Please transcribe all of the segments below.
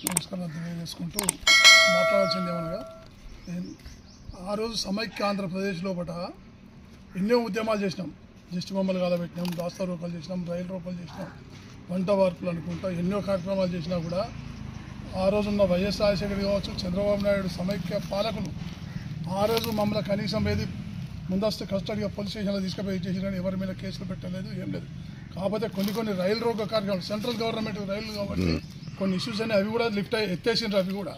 నమస్కారం తెలియజేసుకుంటూ మాట్లాడాల్సింది ఏమనగా ఆ రోజు సమైక్య ఆంధ్రప్రదేశ్ లోపల ఎన్నో ఉద్యమాలు చేసినాం. దిష్టి బొమ్మలు కాలబెట్టినాం, దాస్తా రోకలు చేసినాం, రైలు రోకలు చేసినాం, వంట వార్పులు అనుకుంటా ఎన్నో కార్యక్రమాలు చేసినా కూడా ఆ రోజున్న వైఎస్ రాజశేఖర్ కావచ్చు, చంద్రబాబు నాయుడు సమైక్య పాలకులు ఆ రోజు మమ్మల్ని కనీసం ఏది ముందస్తు కస్టడీగా పోలీస్ స్టేషన్లో తీసుకుపోయి చేసి కానీ ఎవరి మీద కేసులు పెట్టలేదు, ఏం లేదు. కాకపోతే కొన్ని రైలు రోగ కార్యక్రమాలు సెంట్రల్ గవర్నమెంట్ రైలు కాబట్టి కొన్ని ఇష్యూస్ అని అవి కూడా ఎత్తేసిండ్రు అవి కూడా.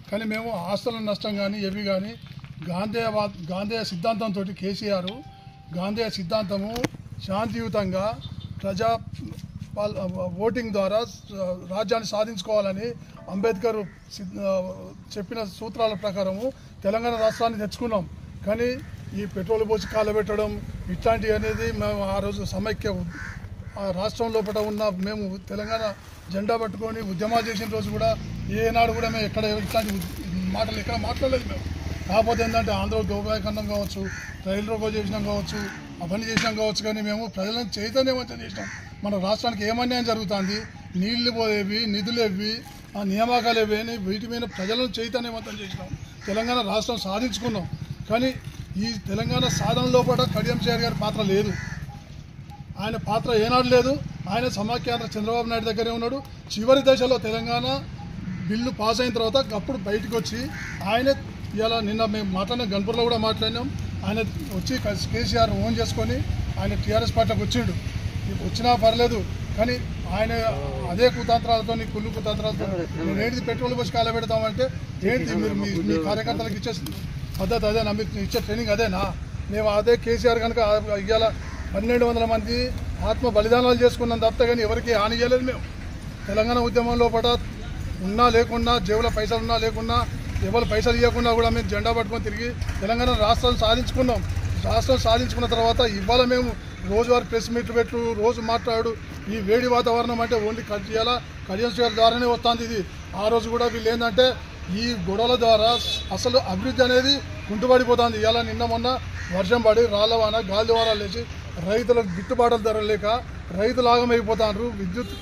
కానీ మేము ఆస్తుల నష్టం కానీ ఇవి కానీ గాంధేయ సిద్ధాంతంతో కేసీఆర్ గాంధేయ సిద్ధాంతము శాంతియుతంగా ప్రజా ఓటింగ్ ద్వారా రాజ్యాన్ని సాధించుకోవాలని అంబేద్కర్ చెప్పిన సూత్రాల ప్రకారము తెలంగాణ రాష్ట్రాన్ని తెచ్చుకున్నాం. కానీ ఈ పెట్రోల్ పోసి కాలబెట్టడం ఇట్లాంటివి అనేది మేము ఆ రోజు సమైక్య రాష్ట్రం లోపల ఉన్న మేము తెలంగాణ జెండా పట్టుకొని ఉద్యమాలు చేసిన రోజు కూడా ఏనాడు కూడా మేము ఎక్కడ ఇట్లాంటి మాటలు ఎక్కడ మాట్లాడలేదు మేము. కాకపోతే ఏంటంటే ఆంధ్ర దౌర్భాగ్యం కావచ్చు, రైలు రోగో చేసినాం కావచ్చు, అవన్నీ చేసినాం కావచ్చు. కానీ మేము ప్రజలను చైతన్యవంతం చేసినాం. మన రాష్ట్రానికి ఏమన్యాయం జరుగుతుంది, నీళ్లు పోయేవి, నిధులు ఇవి, ఆ నియామకాలు ఇవి అని వీటి మీద ప్రజలను చైతన్యవంతం చేసినాం. తెలంగాణ రాష్ట్రం సాధించుకున్నాం. కానీ ఈ తెలంగాణ సాధన లోపల కడియం శ్రీహరి గారి పాత్ర లేదు. ఆయన పాత్ర ఏనాడు లేదు. ఆయన సమాఖ్యాంధ్ర చంద్రబాబు నాయుడు దగ్గరే ఉన్నాడు. చివరి దశలో తెలంగాణ బిల్లు పాస్ అయిన తర్వాత అప్పుడు బయటకు వచ్చి ఆయన ఇలా నిన్న మేము మాట్లాడిన గన్పూర్లో కూడా మాట్లాడినాం. ఆయన వచ్చి కేసీఆర్ ఓన్ చేసుకొని ఆయన టీఆర్ఎస్ పార్టీకి వచ్చిండు. వచ్చినా పర్లేదు. కానీ ఆయన అదే కుతంత్రాలతో కుళ్ళు కుతంత్రాలతో నేనేది పెట్రోల్ పోసి కాలబెడతామంటే ఏంటి మీరు మీ కార్యకర్తలకు ఇచ్చే పద్ధతి అదేనా? మీకు ఇచ్చే ట్రైనింగ్ అదేనా? మేము అదే కేసీఆర్ కనుక ఇవాళ 1200 మంది ఆత్మ బలిదానాలు చేసుకున్నాం తప్ప కానీ ఎవరికి హాని చేయలేదు. మేము తెలంగాణ ఉద్యమంలో పట ఉన్నా లేకున్నా, జేబులో పైసలు ఉన్నా లేకున్నా, ఎవరు పైసలు ఇవ్వకుండా కూడా మేము జెండా పట్టుకొని తిరిగి తెలంగాణ రాష్ట్రాన్ని సాధించుకున్నాం. రాష్ట్రం సాధించుకున్న తర్వాత ఇవాళ మేము రోజువారీ ప్రెస్ మీట్లు పెట్టు, రోజు మాట్లాడు, ఈ వేడి వాతావరణం అంటే ఓన్లీ కడియం శ్రీహరి ద్వారానే వస్తుంది. ఇది ఆ రోజు కూడా వీళ్ళు ఏంటంటే ఈ గొడవల ద్వారా అసలు అభివృద్ధి అనేది కుంటుపడిపోతుంది. ఇలా నిన్న మొన్న వర్షం పడి రాళ్ళవాన గాలి ద్వారాలు లేచి రైతులకు గిట్టుబాటు ధర లేక రైతులు ఆగమైపోతారు. విద్యుత్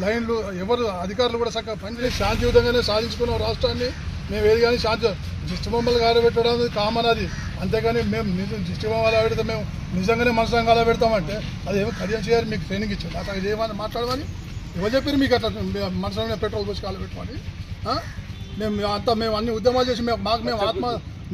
లైన్లు ఎవరు అధికారులు కూడా చక్కగా పనిచేసి శాంతియుతంగానే సాధించుకున్నాం రాష్ట్రాన్ని. మేము ఏది కానీ దిష్టి బొమ్మలు కాలబెట్టడం కామన్ అది. అంతేగాని మేము దిష్టి బొమ్మలు ఆడితే మేము నిజంగానే మనసులో కాలబెడతామంటే అదేమో కడియం శ్రీహరి మీకు ట్రైనింగ్ ఇచ్చాడు అట్లా చేయమని మాట్లాడమని ఎవరు చెప్పారు మీకు అట్లా మనసులోనే పెట్రోల్ పోసి కాలబెట్టమని? మేము అన్ని ఉద్యమాలు చేసి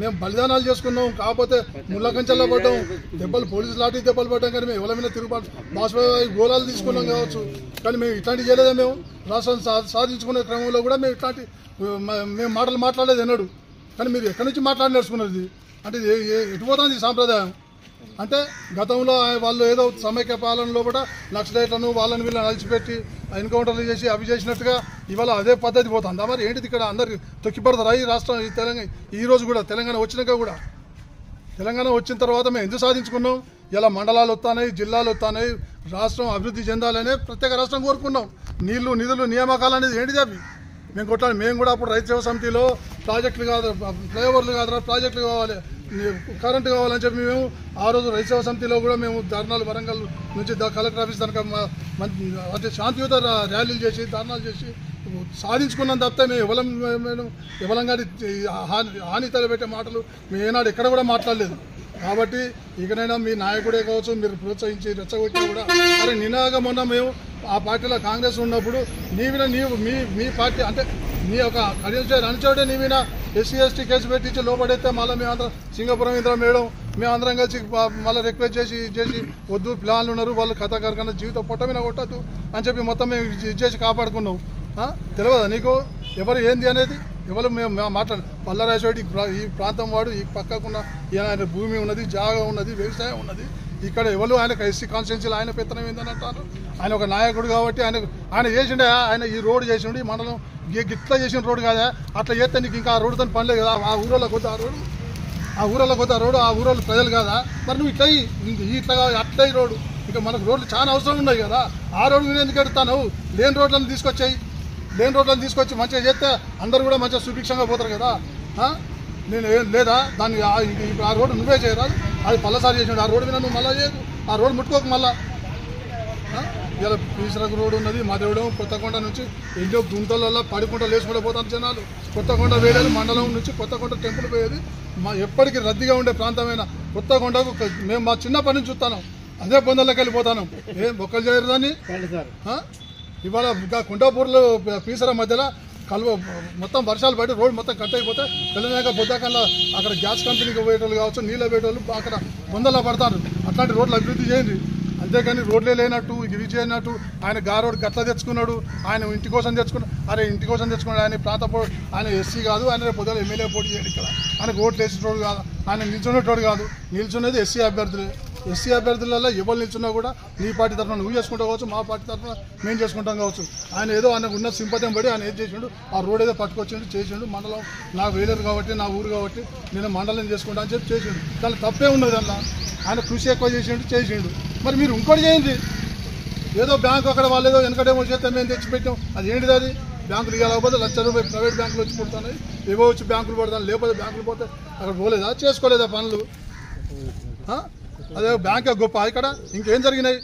మేము బలిదానాలు చేసుకున్నాం. కాకపోతే ముళ్ళ కంచెల్లో పడ్డాం, దెబ్బలు పోలీసు లాఠీ దెబ్బలు పడ్డాం. కానీ మేము ఎవరి మీద తిరుగుబాటు బాష్పవాయు గోళాలు తీసుకున్నాం కావచ్చు. కానీ మేము ఇట్లాంటివి చేయలేదా? మేము రాష్ట్రాన్ని సాధించుకునే క్రమంలో కూడా మేము ఇట్లాంటి మేము మాటలు మాట్లాడలేదు అన్నాడు. కానీ మీరు ఎక్కడి నుంచి మాట్లాడి నేర్చుకున్నది అంటే ఎటుపోతుంది సాంప్రదాయం? అంటే గతంలో వాళ్ళు ఏదో సమైక్య పాలనలో కూడా నక్సలైట్లను వాళ్ళని వీళ్ళని అలిచిపెట్టి ఎన్కౌంటర్లు చేసి అవి చేసినట్టుగా ఇవాళ అదే పద్ధతి పోతుందా? మరి ఏంటిది ఇక్కడ అందరికి తొక్కిపడతారా ఈ రాష్ట్రం? ఈ తెలంగాణ ఈరోజు కూడా తెలంగాణ వచ్చినాక కూడా తెలంగాణ వచ్చిన తర్వాత మేము ఎందుకు సాధించుకున్నాం? ఇలా మండలాలు వస్తున్నాయి, జిల్లాలు వస్తున్నాయి, రాష్ట్రం అభివృద్ధి చెందాలనే ప్రత్యేక రాష్ట్రం కోరుకున్నాం. నీళ్లు నిధులు నియామకాలు అనేది ఏంటిది? అవి మేము కొట్టాలి. మేము కూడా అప్పుడు రైతు సేవ సమితిలో ప్రాజెక్టులు కాదు, ఫ్లైఓవర్లు కాదు, ప్రాజెక్టులు కావాలి, కరెంటు కావాలని చెప్పి మేము ఆ రోజు రైతు సేవ సమితిలో కూడా మేము ధర్నాలు వరంగల్ నుంచి కలెక్టర్ ఆఫీస్ దానికి అంటే శాంతియుత ర్యాలీలు చేసి ధర్నాలు చేసి సాధించుకున్నాం తప్పితే మేము ఎవరంగా హాని తలపెట్టే మాటలు మేము ఏనాడు ఎక్కడ కూడా మాట్లాడలేదు. కాబట్టి ఇకనైనా మీ నాయకుడే కావచ్చు, మీరు ప్రోత్సహించి రెచ్చగొట్టినా కూడా అరే నినాగా మొన్న మేము ఆ పార్టీలో కాంగ్రెస్ ఉన్నప్పుడు మీ పార్టీ అంటే మీ యొక్క కడియం శ్రీహరి అనుచరుడే నీ మీద ఎస్సీ ఎస్టీ కేసు పెట్టించి లోపడైతే మళ్ళీ మేమందరం సింగపురం ఇంద్ర మేడం మేమందరం కలిసి మళ్ళీ రిక్వెస్ట్ చేసి వద్దు ప్లాన్లు ఉన్నారు వాళ్ళు కథాకారకన్నా జీవితం పొట్ట మీద కొట్టద్దు అని చెప్పి మొత్తం మేము ఇచ్చేసి కాపాడుకున్నాం. తెలియదా నీకు ఎవరు ఏంది అనేది? ఎవరు మేము మాట్లాడు పల్లరాజేశ్వరి ఈ ప్రాంతం వాడు, ఈ పక్కకున్న ఆయన భూమి ఉన్నది, జాగా ఉన్నది, వ్యవసాయం ఉన్నది. ఇక్కడ ఎవరు ఆయనకు ఎస్సీ కాన్స్టిట్యున్సీలో ఆయన పెత్తనం ఏందని అంటారు. ఆయన ఒక నాయకుడు కాబట్టి ఆయన చేసిండే ఆయన ఈ రోడ్డు చేసిండు, ఈ మండలం గిట్లా చేసిన రోడ్డు కాదా? అట్లా చేస్తే నీకు ఇంకా ఆ రోడ్డుతో పనిలేదు కదా? ఆ ఊరోళ్ళకి వద్దు ఆ రోడ్డు, ఆ ఊరోళ్ళు ప్రజలు కదా? మరి నువ్వు ఇట్లా అట్లా ఈ రోడ్డు ఇంకా మనకు రోడ్లు చాలా అవసరం ఉన్నాయి కదా? ఆ రోడ్డు మీద ఎందుకు ఎడతాను? లేని రోడ్లను తీసుకొచ్చి మంచిగా చేస్తే అందరూ కూడా మంచిగా సుభిక్షంగా పోతారు కదా? నేను లేదా దాన్ని ఆ రోడ్డు నువ్వే చేయరాదు? అది పల్లసారి చేసినాడు. ఆ రోడ్డు మీద నువ్వు మళ్ళీ చేయదు, ఆ రోడ్డు ముట్టుకోకు మళ్ళా. ఇలా పీసరకు రోడ్డు ఉన్నది. మదేవడం కొత్తకొండ నుంచి ఎన్నో గుంతలలో పడుకుంటా లేచుకుంటూ పోతాను జనాలు. కొత్తకొండ వేడేది మండలం నుంచి కొత్తకొండ టెంపుల్ పోయేది ఎప్పటికీ రద్దీగా ఉండే ప్రాంతమైన కొత్తకొండకు మేము మా చిన్నప్పటి నుంచి చూస్తాను. అదే బొందల్లోకి వెళ్ళిపోతాను. ఏం ఒక్కరు చేయరు దాన్ని. ఇవాళ కుంటాపూర్లో పీసర మధ్యలో మొత్తం వర్షాలు పడి రోడ్డు మొత్తం కట్ అయిపోతే తెలంగాణ బొద్దాకల్లా అక్కడ గ్యాస్ కంపెనీకి పోయేటోళ్ళు కావచ్చు, నీళ్ళ పోయేటోళ్ళు అక్కడ బొందలా పడతారు. అట్లాంటి రోడ్లు అభివృద్ధి చేయండి. అంతేకాని రోడ్లే లేనట్టు ఇవి చేయనట్టు ఆయన గారోడు గట్ల తెచ్చుకున్నాడు, ఆయన ఇంటి కోసం తెచ్చుకున్నాడు. అరే ఇంటి కోసం తెచ్చుకున్నాడు, ఆయన ప్రాంత ఆయన ఎస్సీ కాదు, ఆయన రేపు పొద్దున ఎమ్మెల్యే పోటీ చేయడు. ఇక్కడ ఆయనకు ఓట్లు వేసేటోడు కాదు, ఆయన నిల్చునేటోడు కాదు. నిల్చునేది ఎస్సీ అభ్యర్థులే. ఎస్సీ అభ్యర్థులలో ఎవరు నిల్చున్నా కూడా నీ పార్టీ తరఫున నువ్వు చేసుకుంటా కావచ్చు, మా పార్టీ తరఫున మేము చేసుకుంటాం కావచ్చు. ఆయన ఏదో ఆయనకు ఉన్న సింపతం పడి ఆయన ఏం చేసిండు, ఆ రోడ్ ఏదో పట్టుకొచ్చిండు చేసిండు. మండలం నాకు వేయలేదు కాబట్టి, నా ఊరు కాబట్టి నేను మండలం చేసుకుంటా అని చెప్పి చేసిండు. కానీ తప్పే ఉన్నది అలా. ఆయన కృషి ఎక్కువ చేసిండు. మరి మీరు ఇంకోటి చేయండి. ఏదో బ్యాంకు అక్కడ వాళ్ళు ఏదో వెనకడేమో చేస్తే మేము తెచ్చిపెట్టాం. అది ఏంటిది? అది బ్యాంకులు ఇవ్వకపోతే ₹1,00,000 ప్రైవేట్ బ్యాంకులు వచ్చి పుడతాయి, ఏవో వచ్చి బ్యాంకులు పడతాను. లేకపోతే బ్యాంకులు పోతే అక్కడ పోలేదా, చేసుకోలేదా పనులు? అదే బ్యాంకే గొప్ప. ఇక్కడ ఇంకేం జరిగినాయి?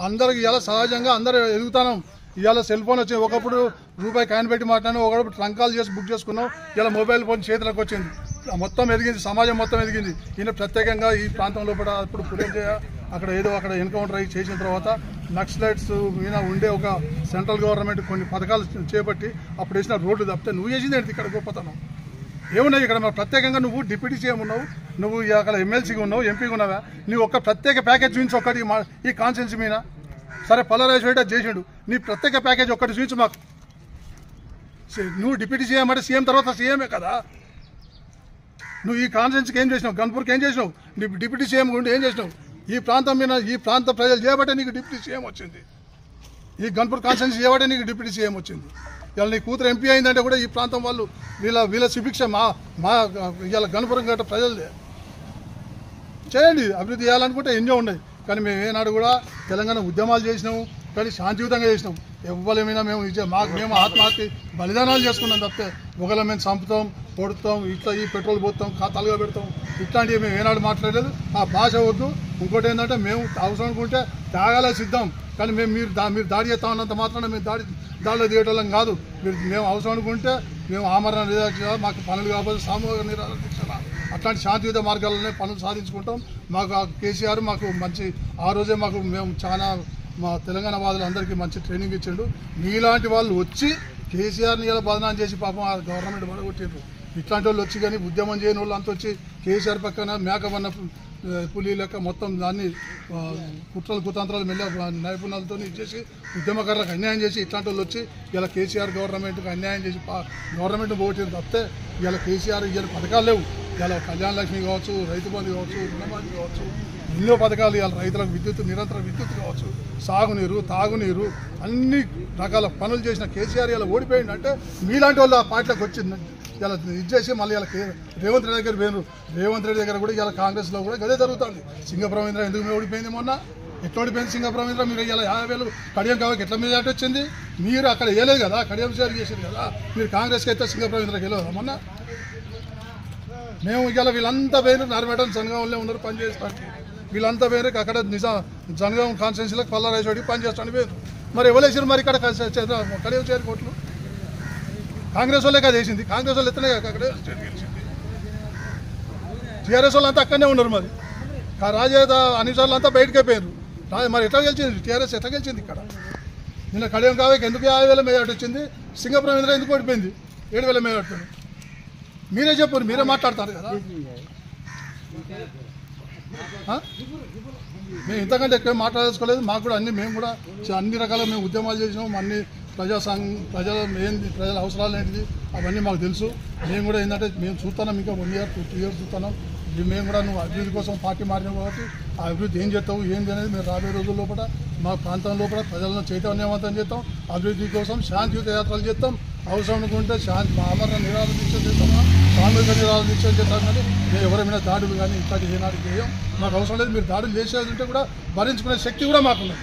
అందరికి ఇలా సహజంగా అందరూ ఎదుగుతాం. ఇవాళ సెల్ ఫోన్ వచ్చింది. ఒకప్పుడు రూపాయి కాయిన్ పెట్టి మాట్లాడినా, ఒకప్పుడు ట్రంక్ కాల్ చేసి బుక్ చేసుకున్నాం. ఇలా మొబైల్ ఫోన్ చేతులకు వచ్చింది. మొత్తం ఎదిగింది, సమాజం మొత్తం ఎదిగింది. ఈయన ప్రత్యేకంగా ఈ ప్రాంతంలో కూడా అప్పుడు పురేజయ అక్కడ ఏదో అక్కడ ఎన్కౌంటర్ అయ్యి చేసిన తర్వాత నక్సలైట్స్ మీద ఉండే ఒక సెంట్రల్ గవర్నమెంట్ కొన్ని పథకాలు చేపట్టి అప్పుడు వేసిన రోడ్లు తప్పితే నువ్వు చేసింది ఏంటి? ఇక్కడ గొప్పతనం ఏమున్నాయి? ఇక్కడ మరి ప్రత్యేకంగా నువ్వు డిప్యూటీ సీఎం ఉన్నావు, నువ్వు అక్కడ ఎమ్మెల్సీగా ఉన్నావు, ఎంపీగా ఉన్నావా? నువ్వు ఒక ప్రత్యేక ప్యాకేజ్ చూపించి ఒక్కటి ఈ కాన్స్టిట్యున్సీ మీద. సరే పల్లరాజు రెడ్డి చేసాడు, నీ ప్రత్యేక ప్యాకేజ్ ఒక్కటి చూపించు మాకు. నువ్వు డిప్యూటీ సీఎం అంటే సీఎం తర్వాత సీఎమే కదా. నువ్వు ఈ కాన్స్టిట్యున్సీకి ఏం చేసినావు? గన్పూర్కి ఏం చేసినావు? డిప్యూటీ సీఎం గుండి ఏం చేసినావు? ఈ ప్రాంతం మీద ఈ ప్రాంత ప్రజలు చేయబట్టే నీకు డిప్యూటీ సీఎం వచ్చింది. ఈ గన్పూర్ కాన్స్టిట్యున్సీ చేయబట్టే నీకు డిప్యూటీ సీఎం వచ్చింది. ఇవాళ నీ కూతురు ఎంపీ అయిందంటే కూడా ఈ ప్రాంతం వాళ్ళు వీళ్ళ శిక్ష మా ఇవాళ గణపురం గట్ట ప్రజలదే. చేయండి, అభివృద్ధి చేయాలనుకుంటే ఎన్నో ఉన్నాయి. కానీ మేము ఏనాడు కూడా తెలంగాణ ఉద్యమాలు చేసినాము, కానీ శాంతియుతంగా చేసినాం. ఎవ్వరేమైనా మేము ఆత్మహత్య బలిదానాలు చేసుకున్నాం తప్పితే ఒకళ్ళ మేము చంపుతాం, పొడుతాం, ఇట్లా ఈ పెట్రోల్ పోతాం, ఖాతాలుగా పెడతాం, ఇట్లాంటివి మేము ఏనాడు మాట్లాడలేదు. ఆ భాష వద్దు. ఇంకోటి ఏంటంటే మేము అవసరం అనుకుంటే త్యాగాలే సిద్ధం. కానీ మీరు దాడి చేస్తామన్నంత మాత్రాన మేము దాడిలో దిగేటోళ్ళం కాదు. మేము అవసరం అనుకుంటే మేము ఆమరణ నిరాక్ష, మాకు పనులు కాకపోతే సామూహిక నిరాక్ష, అట్లాంటి శాంతియుత మార్గాలనే పనులు సాధించుకుంటాం. మాకు కేసీఆర్ మాకు మంచి ఆ రోజే మేము చాలా మా తెలంగాణ వాదులందరికీ మంచి ట్రైనింగ్ ఇచ్చిండు. మీలాంటి వాళ్ళు వచ్చి కేసీఆర్ని ఇలా బదనాం చేసి పాపం ఆ గవర్నమెంట్ పడగొట్టిండ్రు. ఇట్లాంటి వాళ్ళు వచ్చి కానీ ఉద్యమం చేయని వాళ్ళు అంత వచ్చి కేసీఆర్ పక్కన మేకవన్న పులి లెక్క మొత్తం దాన్ని కుట్రలు కుతంత్రాలు మెల్ల నైపుణ్యాలతో ఇచ్చేసి ఉద్యమకారులకు అన్యాయం చేసి ఇట్లాంటి వాళ్ళు వచ్చి ఇలా కేసీఆర్ గవర్నమెంట్కి అన్యాయం చేసి గవర్నమెంట్ పోగొట్టింది తప్పితే ఇలా కేసీఆర్ ఇలా పథకాలు లేవు. ఇలా కళ్యాణ లక్ష్మి కావచ్చు, రైతు బంధు కావచ్చు, రుణమాఫీ కావచ్చు, ఎన్నో పథకాలు ఇవాళ రైతులకు నిరంతర విద్యుత్ కావచ్చు, సాగునీరు, తాగునీరు, అన్ని రకాల పనులు చేసిన కేసీఆర్ ఇలా ఓడిపోయింది అంటే మీలాంటి వాళ్ళు ఆ పార్టీలకు వచ్చింది. ఇలా ఇచ్చేసి మళ్ళీ ఇలా రేవంత్ రెడ్డి దగ్గర పోయినారు. రేవంత్ రెడ్డి దగ్గర కూడా ఇలా కాంగ్రెస్లో కూడా గదే జరుగుతుంది. సింగప్రవీంద్ర ఎందుకు ఓడిపోయింది? మొన్న ఎట్లా ఓడిపోయింది సింగప్రవీంద్ర? మీరు ఇలా 50,000 కడియం కావాలి ఎట్లా మీద వచ్చింది? మీరు అక్కడ వేయలేదు కదా, కడియం షేర్ చేసేది కదా. మీరు కాంగ్రెస్కి అయితే సింగప్రవీంద్రకి వెళ్ళదు మొన్న. మేము ఇలా వీళ్ళంతా పేరు నరమేటం జనగాంలో ఉన్నారు పనిచేస్తానికి. వీళ్ళంతా పేరు అక్కడ జనగాం కాన్స్టిట్యున్సీలకు పల్లారాజోడికి పనిచేస్తాను పేరు. మరి ఎవరేసారు మరి ఇక్కడ కడియం షేర్ కోట్లు? కాంగ్రెస్ వాళ్ళే కదా వేసింది. కాంగ్రెస్ వాళ్ళు ఎత్తనే అక్కడే స్టేట్ గెలిచింది. టీఆర్ఎస్ వాళ్ళు అంతా అక్కడనే ఉన్నారు. మరి రాజేత అనిసార్లు అంతా బయటకు అయిపోయారు. మరి ఎట్లా గెలిచింది టీఆర్ఎస్? ఎట్లా గెలిచింది ఇక్కడ? నిన్న కడియం కావేకి ఎందుకు 50,000 మెజార్టీ వచ్చింది? సింగప్రవీంద్ర ఎందుకు ఓడిపోయింది? 7,000 మెజార్టీ. మీరే చెప్పారు, మీరే మాట్లాడతారు కదా. మేము ఇంతకంటే ఎక్కువ మాట్లాడేసుకోలేదు. మాకు కూడా మేము కూడా అన్ని రకాల మేము ఉద్యమాలు చేసినాం. అన్ని ప్రజల అవసరాలు ఏంటిది అవన్నీ మాకు తెలుసు. మేము కూడా ఏంటంటే మేము చూస్తున్నాం, ఇంకా 1 year 2 years చూస్తున్నాం. మేము కూడా నువ్వు అభివృద్ధి కోసం పార్టీ మారినాం కాబట్టి ఆ అభివృద్ధి ఏం చేస్తావు ఏంటి అనేది మేము రాబోయే రోజుల లోపల మా ప్రాంతం లోపల ప్రజలను చైతన్యవంతం చేస్తాం. అభివృద్ధి కోసం శాంతియుత యాత్రలు చేస్తాం. అవసరం అనుకుంటే ఆమరణ నిరాహార దీక్ష చేస్తామా, సామూహిక నిరాహార దీక్ష చేస్తాం. కానీ మేము ఎవరైనా దాడులు కానీ ఇట్లాంటి ఏనాడు చేయం. మాకు అవసరం లేదు. మీరు దాడులు చేసేది ఉంటే కూడా భరించుకునే శక్తి కూడా మాకున్నది.